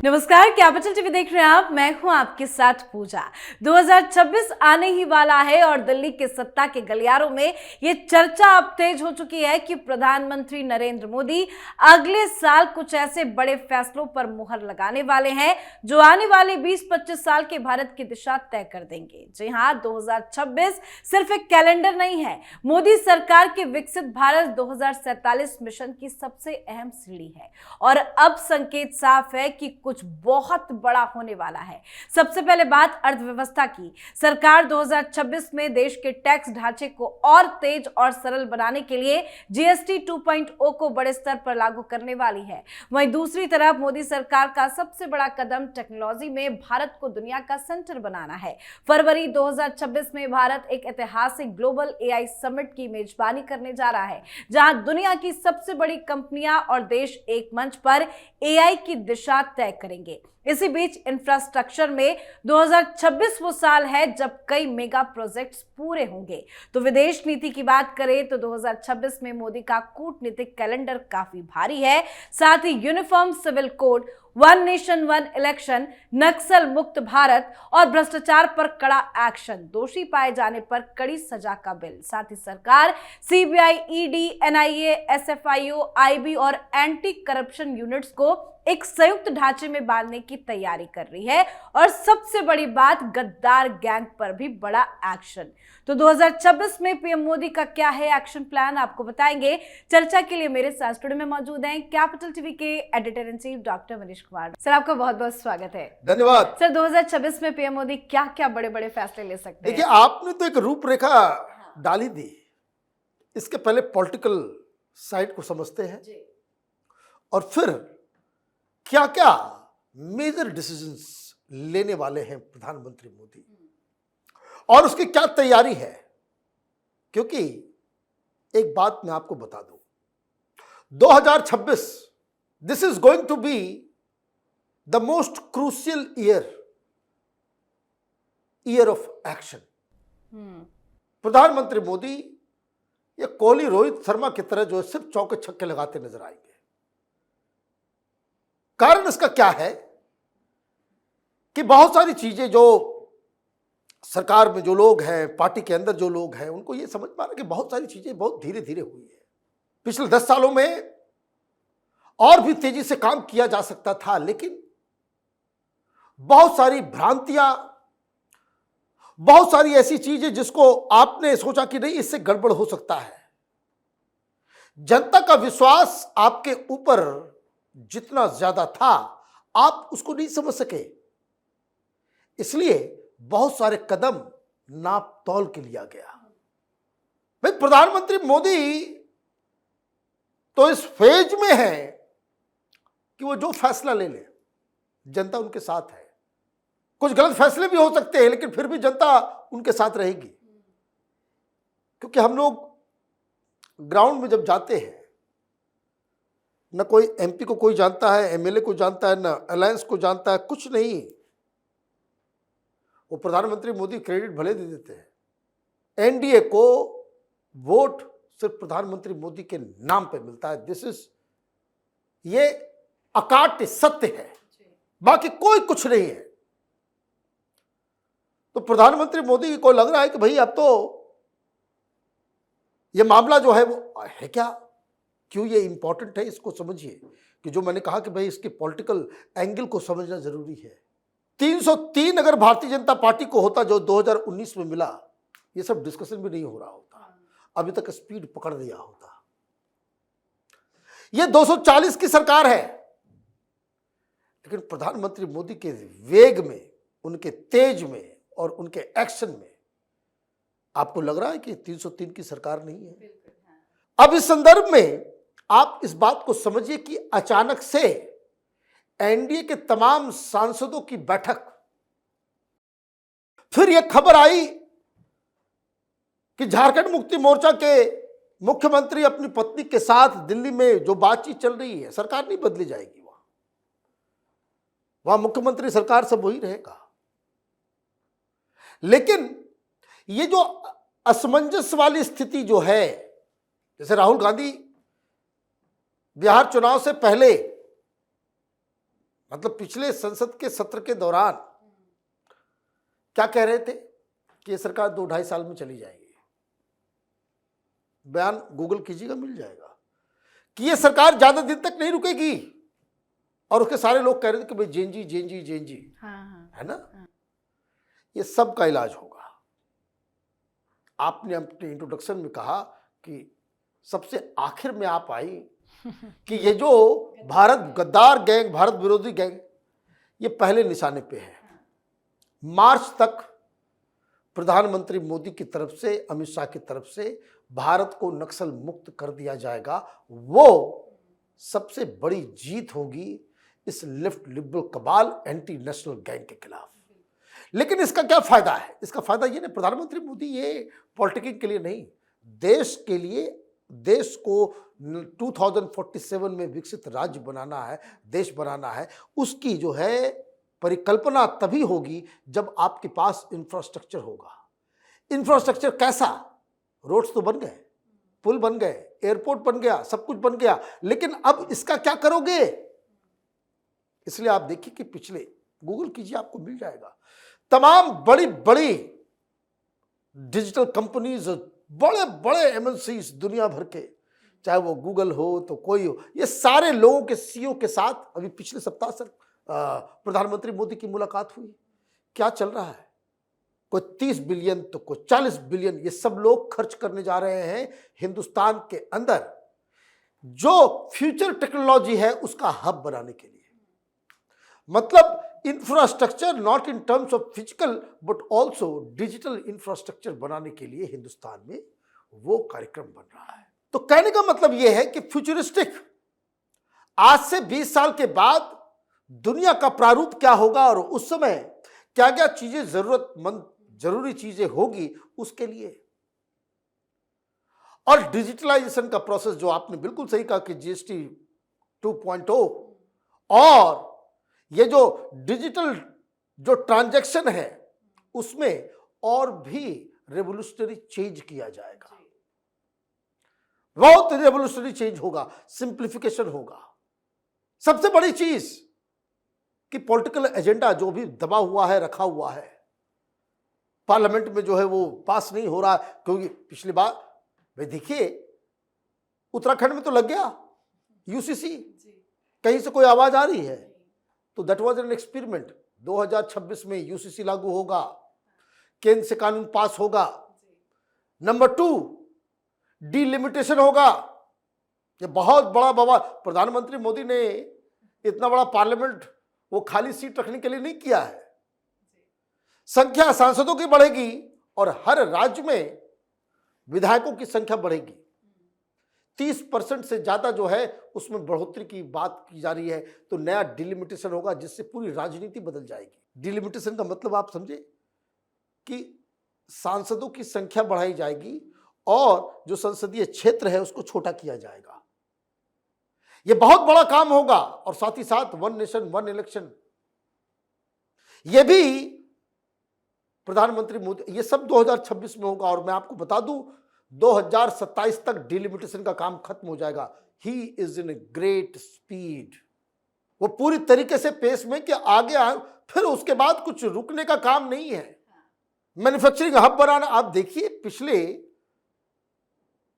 नमस्कार, capital TV देख रहे हैं आप। मैं हूं आपके साथ पूजा। 2026 आने ही वाला है और दिल्ली के सत्ता के गलियारों में ये चर्चा अब तेज हो चुकी है कि प्रधानमंत्री नरेंद्र मोदी अगले साल कुछ ऐसे बड़े फैसलों पर मुहर लगाने वाले हैं जो आने वाले 20-25 साल के भारत की दिशा तय कर देंगे। जी हां, 2026 सिर्फ एक कैलेंडर नहीं है, मोदी सरकार के विकसित भारत 2047 मिशन की सबसे अहम सीढ़ी है। और अब संकेत साफ है कि कुछ बहुत बड़ा होने वाला है। सबसे पहले बात अर्थव्यवस्था की। सरकार 2026 में देश के टैक्स ढांचे को और तेज और सरल बनाने के लिए जीएसटी 2.0 को बड़े स्तर पर लागू करने वाली है। वहीं दूसरी तरफ मोदी सरकार का सबसे बड़ा कदम टेक्नोलॉजी में भारत को दुनिया का सेंटर बनाना है। फरवरी 2026 में भारत एक ऐतिहासिक ग्लोबल एआई समिट की मेजबानी करने जा रहा है, जहां दुनिया की सबसे बड़ी कंपनियां और देश एक मंच पर एआई की दिशा तय करेंगे। इसी बीच इंफ्रास्ट्रक्चर में 2026 वो साल है जब कई मेगा प्रोजेक्ट्स पूरे होंगे। तो विदेश नीति की बात करें तो 2026 में मोदी का कूटनीतिक कैलेंडर काफी भारी है। साथ ही uniform civil code, one nation one election, Naxal मुक्त भारत और भ्रष्टाचार पर कड़ा एक्शन, दोषी पाए जाने पर कड़ी सजा का बिल। साथ ही सरकार CBI, ED, NIA, SFIO, IB और एंटी करप्शन यूनिट्स को एक संयुक्त ढांचे में बांधने की तैयारी कर रही है। और सबसे बड़ी बात, गद्दार गैंग पर भी बड़ा एक्शन। तो 2026 में पीएम मोदी का क्या है एक्शन प्लान, आपको बताएंगे। चर्चा के लिए मेरे साथ स्टूडियो में मौजूद हैं कैपिटल टीवी के editor in chief doctor Manish Kumar. Sir, आपका बहुत बहुत स्वागत है। धन्यवाद। सर, 2026 में पीएम मोदी क्या क्या बड़े बड़े फैसले ले सकते हैं? देखिए, आपने तो एक रूपरेखा डाली दी। इसके पहले पॉलिटिकल साइड को समझते हैं जी। और फिर क्या क्या मेजर डिसीजंस लेने वाले हैं प्रधानमंत्री मोदी और उसकी क्या तैयारी है। क्योंकि एक बात मैं आपको बता दूं, 2026 this is going to be the most crucial year of action. प्रधानमंत्री मोदी ये कोहली, रोहित शर्मा की तरह जो सिर्फ चौके छक्के लगाते नजर आएंगे। कारण इसका क्या है कि बहुत सारी चीजें जो सरकार में जो लोग हैं, पार्टी के अंदर जो लोग हैं, उनको ये समझ पा रहे कि बहुत सारी चीजें बहुत धीरे धीरे हुई है। पिछले 10 सालों में और भी तेजी से काम किया जा सकता था, लेकिन बहुत सारी भ्रांतियां, बहुत सारी ऐसी चीजें जिसको आपने सोचा कि नहीं इससे गड़बड़ हो सकता है। जनता का विश्वास आपके ऊपर जितना ज्यादा था, आप उसको नहीं समझ सके, इसलिए बहुत सारे कदम नाप तौल के लिया गया। भाई, प्रधानमंत्री मोदी तो इस फेज में है कि वो जो फैसला ले ले, जनता उनके साथ है। कुछ गलत फैसले भी हो सकते हैं, लेकिन फिर भी जनता उनके साथ रहेगी। क्योंकि हम लोग ग्राउंड में जब जाते हैं, न कोई एमपी को कोई जानता है, एमएलए को जानता है, न अलायंस को जानता है, कुछ नहीं। वो प्रधानमंत्री मोदी क्रेडिट भले दे देते हैं। एनडीए को वोट सिर्फ प्रधानमंत्री मोदी के नाम पे मिलता है। ये अकाट्य सत्य है, बाकी कोई कुछ नहीं है। तो प्रधानमंत्री मोदी को लग रहा है कि भाई अब तो ये मामला जो है वो है क्या, क्यों ये इंपॉर्टेंट है, इसको समझिए। कि जो मैंने कहा कि भाई इसके पॉलिटिकल एंगल को समझना जरूरी है। 303 अगर भारतीय जनता पार्टी को होता जो 2019 में मिला, ये सब डिस्कशन भी नहीं हो रहा होता, अभी तक स्पीड पकड़ लिया होता। ये 240 की सरकार है, लेकिन प्रधानमंत्री मोदी के वेग में, उनके तेज में और उनके एक्शन में आपको लग रहा है कि 303 की सरकार नहीं है। अब इस संदर्भ में आप इस बात को समझिए कि अचानक से एनडीए के तमाम सांसदों की बैठक, फिर यह खबर आई कि झारखंड मुक्ति मोर्चा के मुख्यमंत्री अपनी पत्नी के साथ दिल्ली में जो बातचीत चल रही है, सरकार नहीं बदली जाएगी। वहां मुख्यमंत्री सरकार सब वही रहेगा। लेकिन ये जो असमंजस वाली स्थिति जो है, जैसे राहुल गांधी बिहार चुनाव से पहले मतलब पिछले संसद के सत्र के दौरान क्या कह रहे थे कि ये सरकार 2-2.5 साल में चली जाएगी। बयान गूगल कीजिएगा, मिल जाएगा कि ये सरकार ज्यादा दिन तक नहीं रुकेगी। और उसके सारे लोग कह रहे थे कि भाई जेनजी जेनजी जेनजी, है ना। ये सब का इलाज होगा। आपने अपने इंट्रोडक्शन में कहा कि सबसे आखिर में आप आई कि ये जो भारत गद्दार गैंग, भारत विरोधी गैंग, ये पहले निशाने पे है। मार्च तक प्रधानमंत्री मोदी की तरफ से, अमित शाह की तरफ से भारत को नक्सल मुक्त कर दिया जाएगा। वो सबसे बड़ी जीत होगी इस left liberal cabal anti national gang के खिलाफ। लेकिन इसका क्या फायदा है? इसका फायदा ये नहीं, प्रधानमंत्री मोदी ये पॉलिटिक्स के लिए नहीं, देश के लिए, देश को 2047 में विकसित राज्य बनाना है, देश बनाना है। उसकी जो है परिकल्पना तभी होगी जब आपके पास इंफ्रास्ट्रक्चर होगा। इंफ्रास्ट्रक्चर कैसा? रोड्स तो बन गए, पुल बन गए, एयरपोर्ट बन गया, सब कुछ बन गया, लेकिन अब इसका क्या करोगे? इसलिए आप देखिए कि पिछले, गूगल कीजिए आपको मिल जाएगा, तमाम बड़ी बड़ी डिजिटल कंपनीज, बड़े बड़े एमएनसीज दुनिया भर के, चाहे वो गूगल हो तो कोई हो, ये सारे लोगों के सीईओ के साथ अभी पिछले सप्ताह सर प्रधानमंत्री मोदी की मुलाकात हुई। क्या चल रहा है? कोई 30 बिलियन तो कोई 40 बिलियन, ये सब लोग खर्च करने जा रहे हैं हिंदुस्तान के अंदर जो फ्यूचर टेक्नोलॉजी है उसका हब बनाने के लिए। मतलब infrastructure not in terms of physical but also digital infrastructure बनाने के लिए हिंदुस्तान में वो कार्यक्रम बन रहा है। तो कहने का मतलब यह है कि फ्यूचरिस्टिक, आज से 20 साल के बाद दुनिया का प्रारूप क्या होगा और उस समय क्या क्या चीजें जरूरी चीजें होगी उसके लिए। और डिजिटलाइजेशन का प्रोसेस जो आपने बिल्कुल सही कहा कि जीएसटी 2.0 और ये जो डिजिटल जो ट्रांजैक्शन है उसमें और भी रेवोल्यूशनरी चेंज किया जाएगा, बहुत रेवोल्यूशनरी चेंज होगा, सिंप्लीफिकेशन होगा। सबसे बड़ी चीज कि पॉलिटिकल एजेंडा जो भी दबा हुआ है, रखा हुआ है, पार्लियामेंट में जो है वो पास नहीं हो रहा, क्योंकि पिछली बार भाई देखिए उत्तराखंड में तो लग गया यूसीसी, कहीं से कोई आवाज आ रही है, तो दैट वाज एन एक्सपेरिमेंट। 2026 में यूसीसी लागू होगा, केंद्र से कानून पास होगा। नंबर 2, डिलिमिटेशन होगा। ये बहुत बड़ा बवाल, प्रधानमंत्री मोदी ने इतना बड़ा पार्लियामेंट वो खाली सीट रखने के लिए नहीं किया है। संख्या सांसदों की बढ़ेगी और हर राज्य में विधायकों की संख्या बढ़ेगी। 30% से ज्यादा जो है उसमें बढ़ोतरी की बात की जा रही है। तो नया डिलिमिटेशन होगा जिससे पूरी राजनीति बदल जाएगी। डिलिमिटेशन का मतलब आप समझे कि सांसदों की संख्या बढ़ाई जाएगी और जो संसदीय क्षेत्र है उसको छोटा किया जाएगा। यह बहुत बड़ा काम होगा और साथ ही साथ 1 नेशन 1 इलेक्शन, यह भी प्रधानमंत्री मोदी, ये सब 2026 में होगा। और मैं आपको बता दूं 2027 तक डिलिमिटेशन का काम खत्म हो जाएगा। He is in great speed, वो पूरी तरीके से पेस में कि आगे फिर उसके बाद कुछ रुकने का काम नहीं है। मैन्युफैक्चरिंग हब बनाना, आप देखिए पिछले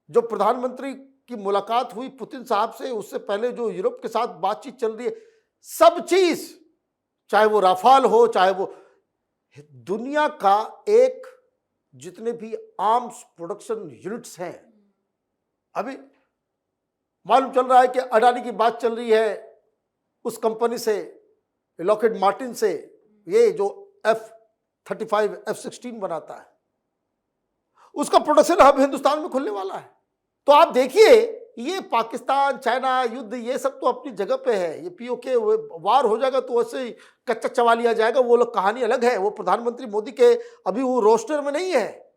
जो प्रधानमंत्री की मुलाकात हुई पुतिन साहब से, उससे पहले जो यूरोप के साथ बातचीत चल रही है, सब चीज, चाहे वो राफाल हो, चाहे वो दुनिया का एक जितने भी आर्म्स प्रोडक्शन यूनिट्स हैं, अभी मालूम चल रहा है कि अडानी की बात चल रही है उस कंपनी से, लॉकहीड मार्टिन से, ये जो F-35 F-16 बनाता है, उसका प्रोडक्शन हब हिंदुस्तान में खुलने वाला है। तो आप देखिए ये पाकिस्तान चाइना युद्ध ये सब तो अपनी जगह पे है। ये पीओके वार हो जाएगा तो वैसे ही कच्चा चबा लिया जाएगा, वो लोग कहानी अलग है। वो प्रधानमंत्री मोदी के अभी वो रोस्टर में नहीं है।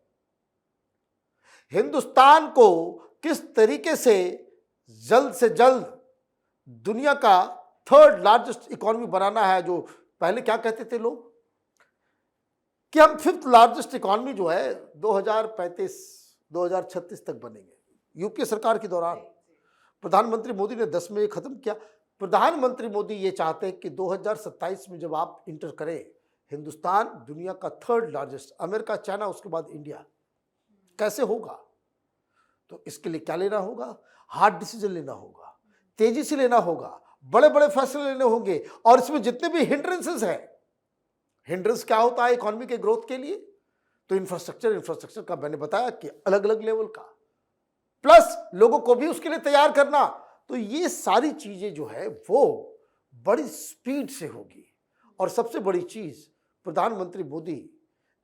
हिंदुस्तान को किस तरीके से जल्द दुनिया का 3rd लार्जेस्ट इकोनॉमी बनाना है। जो पहले क्या कहते थे लोग कि हम 5th लार्जेस्ट इकोनॉमी जो है 2035 2036 तक बनेंगे। यूपीए सरकार के दौरान प्रधानमंत्री मोदी ने 10 में खत्म किया। प्रधानमंत्री मोदी ये चाहते हैं कि 2027 में जब आप इंटर करें, हिंदुस्तान दुनिया का 3rd लार्जेस्ट, अमेरिका, चाइना, उसके बाद इंडिया। कैसे होगा? तो इसके लिए क्या लेना होगा? हार्ड डिसीजन लेना होगा, तेजी से लेना होगा, बड़े बड़े फैसले लेने होंगे। और इसमें जितने भी हिंड्रेंसेस हैं, हिंड्रेंस क्या होता है इकोनॉमी के ग्रोथ के लिए? तो इंफ्रास्ट्रक्चर का मैंने बताया कि अलग अलग लेवल का, प्लस लोगों को भी उसके लिए तैयार करना। तो ये सारी चीजें जो है वो बड़ी स्पीड से होगी। और सबसे बड़ी चीज, प्रधानमंत्री मोदी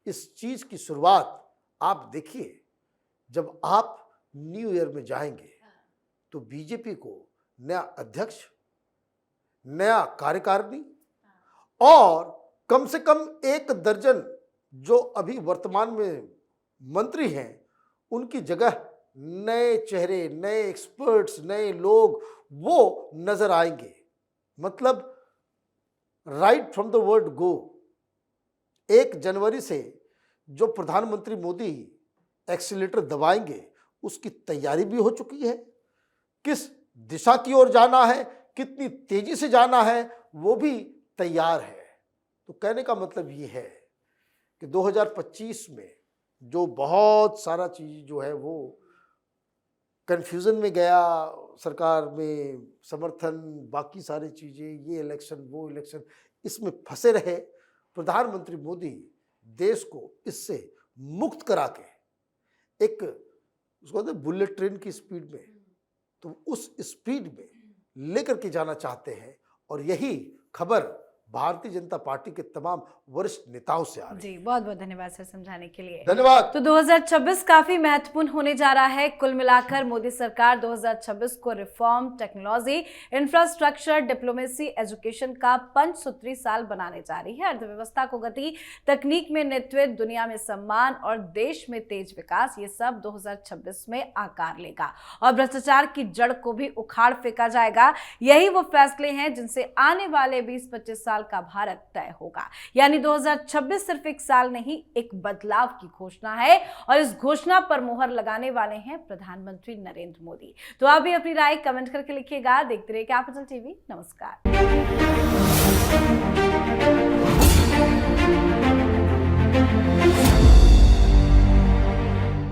इस चीज की शुरुआत आप देखिए, जब आप न्यू ईयर में जाएंगे तो बीजेपी को नया अध्यक्ष, नया कार्यकारिणी और कम से कम 1 दर्जन जो अभी वर्तमान में मंत्री हैं, उनकी जगह नए चेहरे, नए एक्सपर्ट्स, नए लोग वो नजर आएंगे। मतलब right from the word go, 1 जनवरी से जो प्रधानमंत्री मोदी एक्सीलेटर दबाएंगे, उसकी तैयारी भी हो चुकी है। किस दिशा की ओर जाना है, कितनी तेजी से जाना है, वो भी तैयार है। तो कहने का मतलब ये है कि 2025 में जो बहुत सारा चीज जो है वो कंफ्यूजन में गया, सरकार में समर्थन, बाकी सारी चीजें, ये इलेक्शन वो इलेक्शन, इसमें फंसे रहे, प्रधानमंत्री मोदी देश को इससे मुक्त करा के एक उसको कहते हैं बुलेट ट्रेन की स्पीड में, तो उस स्पीड में लेकर के जाना चाहते हैं। और यही खबर भारतीय जनता पार्टी के तमाम वरिष्ठ नेताओं से आ रही है। जी, बहुत बहुत धन्यवाद सर समझाने के लिए। धन्यवाद। तो 2026 काफी महत्वपूर्ण होने जा रहा है। कुल मिलाकर मोदी सरकार 2026 को reform, technology, infrastructure, diplomacy, education का पंचसूत्री साल बनाने जा रही है। अर्थव्यवस्था को गति, तकनीक में नेतृत्व, दुनिया में सम्मान और देश में तेज विकास, ये सब 2026 में आकार लेगा और भ्रष्टाचार की जड़ को भी उखाड़ फेंका जाएगा। यही वो फैसले हैं जिनसे आने वाले 20-25 साल का भारत तय होगा। यानी 2026 सिर्फ एक साल नहीं, एक बदलाव की घोषणा है और इस घोषणा पर मुहर लगाने वाले हैं प्रधानमंत्री नरेंद्र मोदी। तो आप भी अपनी राय कमेंट करके लिखिएगा। देखते रहिए कैपिटल टीवी। नमस्कार।